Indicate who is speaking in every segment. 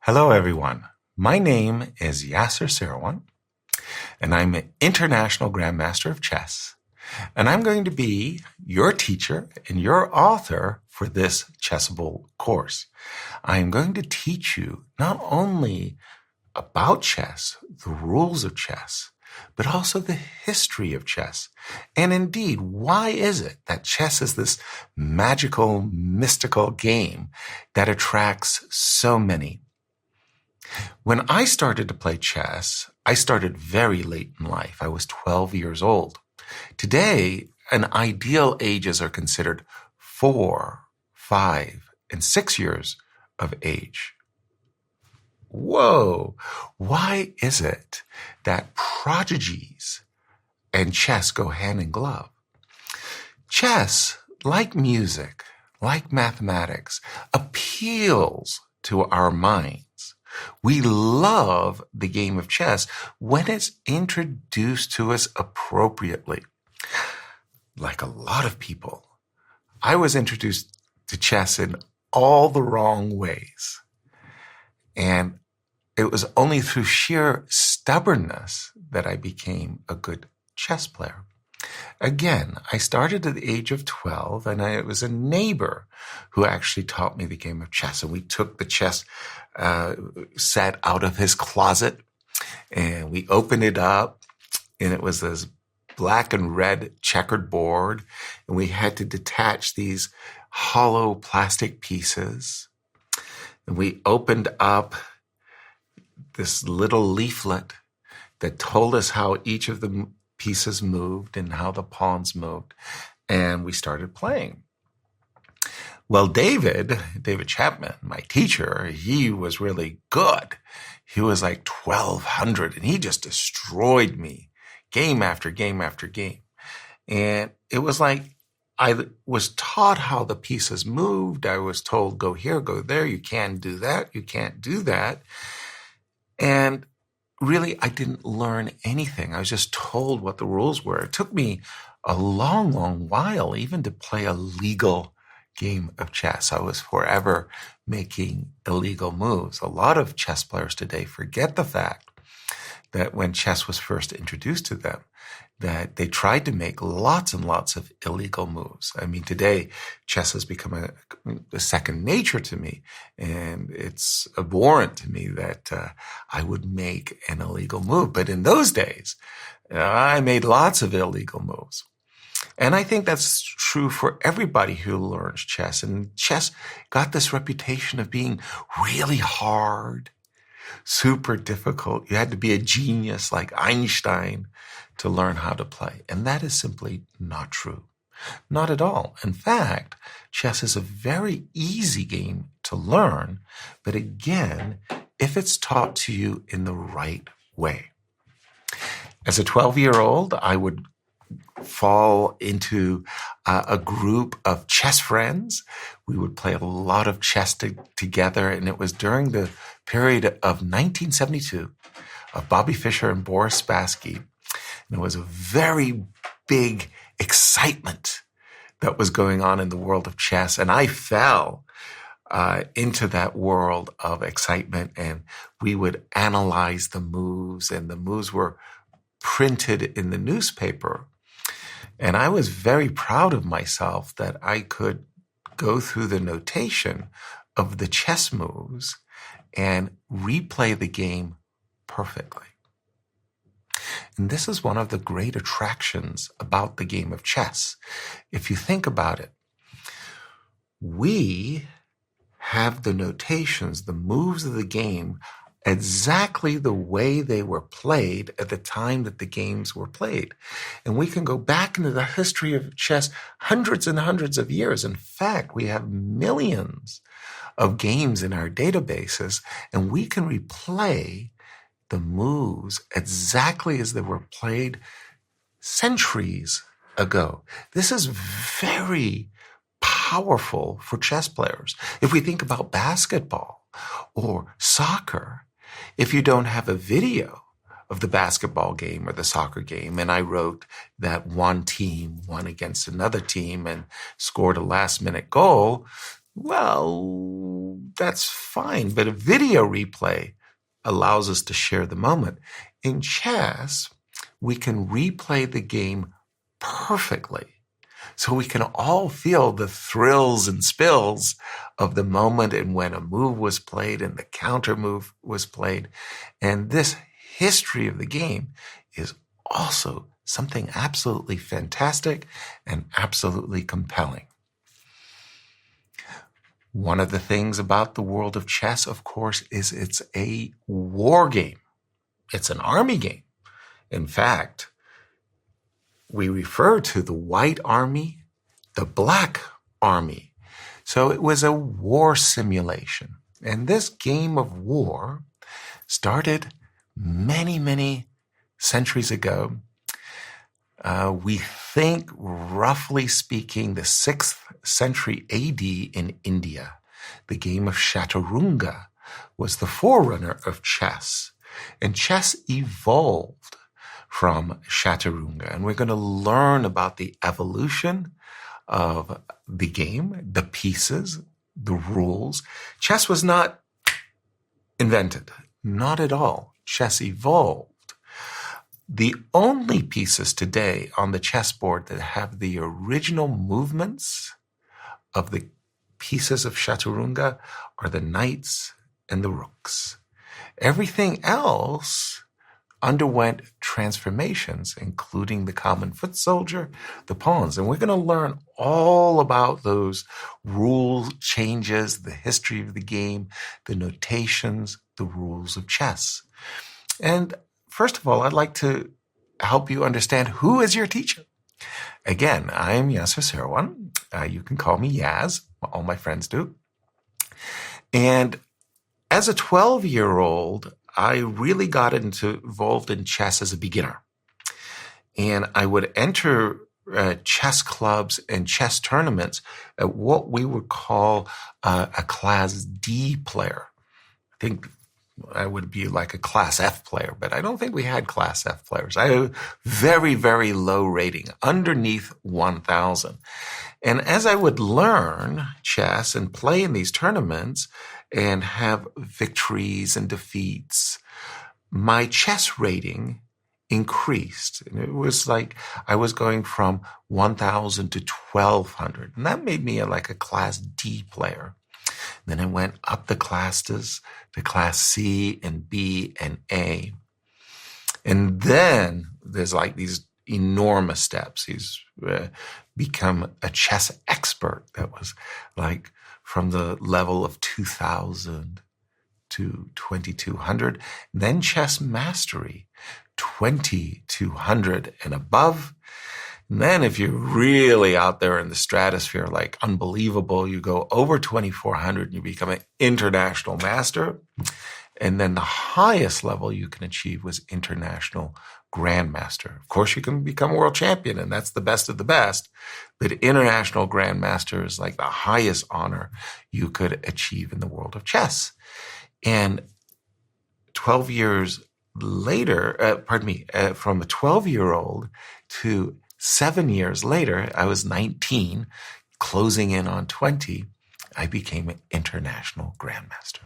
Speaker 1: Hello, everyone. My name is Yasser Seirawan, and I'm an international grandmaster of chess. And I'm going to be your teacher and your author for this Chessable course. I am going to teach you not only about chess, the rules of chess, but also the history of chess. And indeed, why is it that chess is this magical, mystical game that attracts so many? When I started to play chess, I started very late in life. I was 12 years old. Today, an ideal ages are considered 4, 5, and 6 years of age. Whoa! Why is it that prodigies and chess go hand in glove? Chess, like music, like mathematics, appeals to our minds. We love the game of chess when it's introduced to us appropriately. Like a lot of people, I was introduced to chess in all the wrong ways. And it was only through sheer stubbornness that I became a good chess player. Again, I started at the age of 12, and it was a neighbor who actually taught me the game of chess. And we took the chess set out of his closet, and we opened it up, and it was this black and red checkered board, and we had to detach these hollow plastic pieces. And we opened up this little leaflet that told us how each of the pieces moved and how the pawns moved. And we started playing. Well, David Chapman, my teacher, he was really good. He was like 1200 and he just destroyed me game after game after game. And it was like I was taught how the pieces moved. I was told, go here, go there. You can't do that. You can't do that. And really, I didn't learn anything. I was just told what the rules were. It took me a long, long while even to play a legal game of chess. I was forever making illegal moves. A lot of chess players today forget the fact that when chess was first introduced to them, that they tried to make lots and lots of illegal moves. I mean, today, chess has become a second nature to me, and it's abhorrent to me that I would make an illegal move. But in those days, I made lots of illegal moves. And I think that's true for everybody who learns chess. And chess got this reputation of being really hard, super difficult. You had to be a genius like Einstein to learn how to play. And that is simply not true. Not at all. In fact, chess is a very easy game to learn, but again, if it's taught to you in the right way. As a 12-year-old, I would fall into a group of chess friends. We would play a lot of chess together, and it was during the period of 1972 of Bobby Fischer and Boris Spassky. And it was a very big excitement that was going on in the world of chess, and I fell into that world of excitement, and we would analyze the moves, and the moves were printed in the newspaper. And I was very proud of myself that I could go through the notation of the chess moves and replay the game perfectly. And this is one of the great attractions about the game of chess. If you think about it, we have the notations, the moves of the game, exactly the way they were played at the time that the games were played. And we can go back into the history of chess hundreds and hundreds of years. In fact, we have millions of games in our databases, and we can replay the moves exactly as they were played centuries ago. This is very powerful for chess players. If we think about basketball or soccer, if you don't have a video of the basketball game or the soccer game, and I wrote that one team won against another team and scored a last-minute goal, Well, that's fine, but a video replay allows us to share the moment. In chess, we can replay the game perfectly, so we can all feel the thrills and spills of the moment and when a move was played and the counter move was played. And this history of the game is also something absolutely fantastic and absolutely compelling. One of the things about the world of chess, of course, is it's a war game. It's an army game. In fact, we refer to the white army, the black army. So it was a war simulation. And this game of war started many, many centuries ago. We think, roughly speaking, the 6th century AD in India. The game of Chaturanga was the forerunner of chess. And chess evolved from Chaturanga. And we're going to learn about the evolution of the game, the pieces, the rules. Chess was not invented. Not at all. Chess evolved. The only pieces today on the chessboard that have the original movements of the pieces of Chaturanga are the knights and the rooks. Everything else underwent transformations, including the common foot soldier, the pawns. And we're going to learn all about those rule changes, the history of the game, the notations, the rules of chess. And first of all, I'd like to help you understand who is your teacher. Again, I'm Yasser Seirawan. You can call me Yaz. All my friends do. And as a 12-year-old, I really got involved in chess as a beginner. And I would enter chess clubs and chess tournaments at what we would call a Class D player. I think I would be like a Class F player, but I don't think we had Class F players. I had a very, very low rating, underneath 1,000. And as I would learn chess and play in these tournaments and have victories and defeats, my chess rating increased. And it was like I was going from 1,000 to 1,200. And that made me like a Class D player. Then I went up the classes to Class C and B and A. And then there's like these enormous steps. He's become a chess expert. That was like from the level of 2,000 to 2,200. Then chess mastery, 2,200 and above. And then if you're really out there in the stratosphere, like unbelievable, you go over 2,400 and you become an international master. And then the highest level you can achieve was international grandmaster. Of course, you can become world champion, and that's the best of the best. But international grandmaster is like the highest honor you could achieve in the world of chess. And 12 years later, from a 12-year-old to 7 years later, I was 19, closing in on 20, I became an international grandmaster.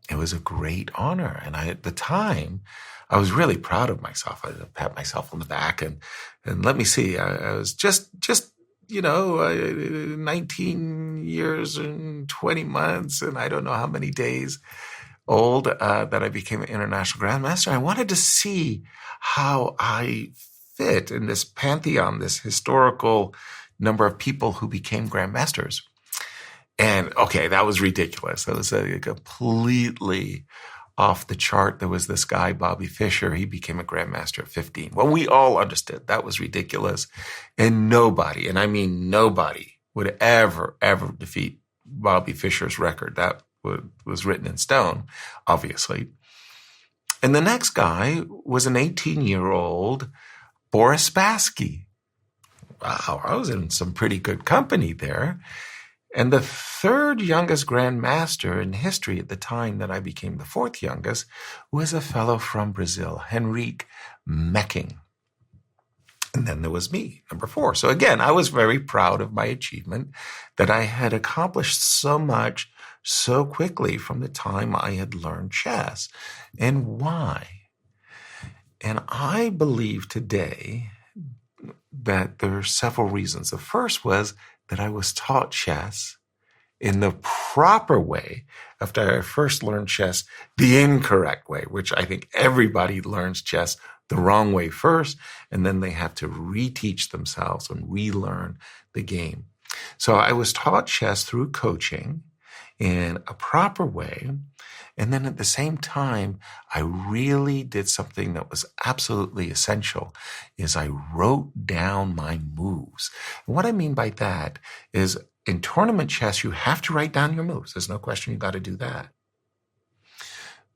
Speaker 1: It was a great honor. And at the time, I was really proud of myself. I pat myself on the back and let me see, I was just 19 years and 20 months and I don't know how many days old that I became an international grandmaster. I wanted to see how I fit in this pantheon, this historical number of people who became grandmasters. And okay, that was ridiculous. That was completely off the chart. There was this guy, Bobby Fischer. He became a grandmaster at 15. Well, we all understood that was ridiculous. And nobody, and I mean nobody, would ever defeat Bobby Fischer's record. That was written in stone, obviously. And the next guy was an 18-year-old Boris Spassky. Wow, I was in some pretty good company there. And the third youngest grandmaster in history at the time that I became the fourth youngest was a fellow from Brazil, Henrique Mecking. And then there was me, number 4. So again, I was very proud of my achievement that I had accomplished so much so quickly from the time I had learned chess. And why? And I believe today that there are several reasons. The first was that I was taught chess in the proper way after I first learned chess the incorrect way, which I think everybody learns chess the wrong way first, and then they have to reteach themselves and relearn the game. So I was taught chess through coaching in a proper way. And then at the same time, I really did something that was absolutely essential, is I wrote down my moves. And what I mean by that is in tournament chess, you have to write down your moves. There's no question you got to do that.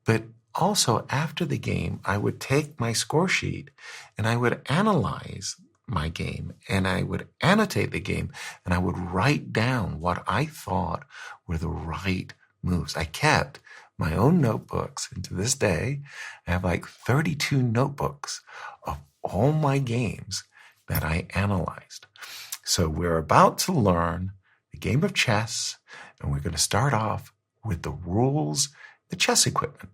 Speaker 1: But also after the game, I would take my score sheet and I would analyze my game and I would annotate the game and I would write down what I thought were the right moves. I kept my own notebooks, and to this day, I have like 32 notebooks of all my games that I analyzed. So we're about to learn the game of chess, and we're going to start off with the rules, the chess equipment.